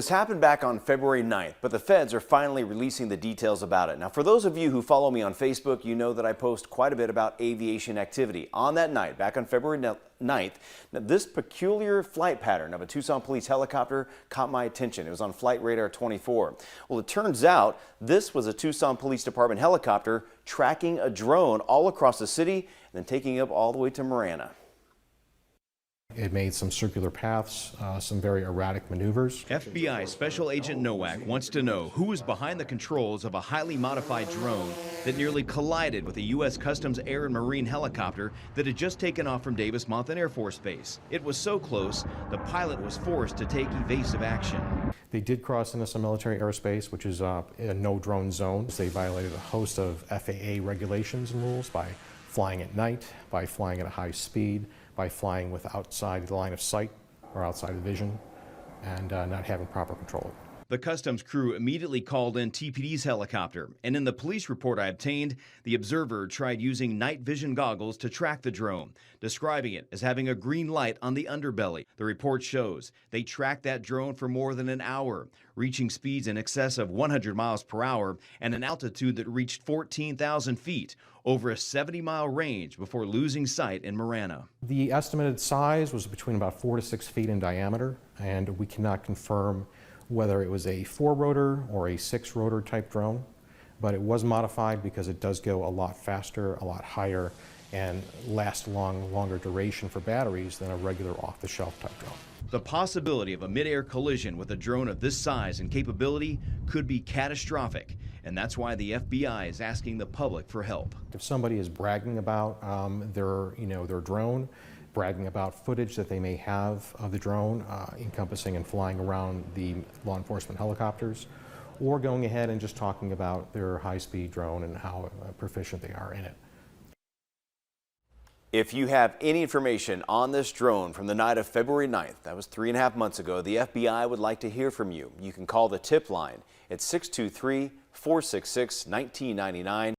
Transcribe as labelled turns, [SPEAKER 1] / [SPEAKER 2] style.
[SPEAKER 1] This happened back on February 9th, but the feds are finally releasing the details about it. Now, for those of you who follow me on Facebook, you know that I post quite a bit about aviation activity. On that night, back on February 9th, this peculiar flight pattern of a Tucson police helicopter caught my attention. It was on Flight Radar 24. Well, it turns out this was a Tucson Police Department helicopter tracking a drone all across the city and then taking it up all the way to Marana.
[SPEAKER 2] It made some circular paths, some very erratic maneuvers.
[SPEAKER 3] FBI Special Agent Nowak wants to know who is behind the controls of a highly modified drone that nearly collided with a U.S. Customs Air and Marine helicopter that had just taken off from Davis-Monthan Air Force Base. It was so close, the pilot was forced to take evasive action.
[SPEAKER 2] They did cross into some military airspace, which is a no-drone zone. They violated a host of FAA regulations and rules by flying at night, by flying at a high speed, by flying with outside the line of sight or outside of vision, and not having proper control.
[SPEAKER 3] The customs crew immediately called in TPD's helicopter, and in the police report I obtained, the observer tried using night vision goggles to track the drone, describing it as having a green light on the underbelly. The report shows they tracked that drone for more than an hour, reaching speeds in excess of 100 miles per hour and an altitude that reached 14,000 feet, over a 70-mile range before losing sight in Marana.
[SPEAKER 2] The estimated size was between about 4 to 6 feet in diameter, and we cannot confirm whether it was a 4-rotor or a 6-rotor type drone, but it was modified because it does go a lot faster, a lot higher, and last longer duration for batteries than a regular off-the-shelf type drone.
[SPEAKER 3] The possibility of a mid-air collision with a drone of this size and capability could be catastrophic, and that's why the FBI is asking the public for help.
[SPEAKER 2] If somebody is bragging about their drone, bragging about footage that they may have of the drone encompassing and flying around the law enforcement helicopters, or going ahead and just talking about their high-speed drone and how proficient they are in it.
[SPEAKER 1] If you have any information on this drone from the night of February 9th, that was 3.5 months ago, the FBI would like to hear from you. You can call the tip line at 623-466-1999.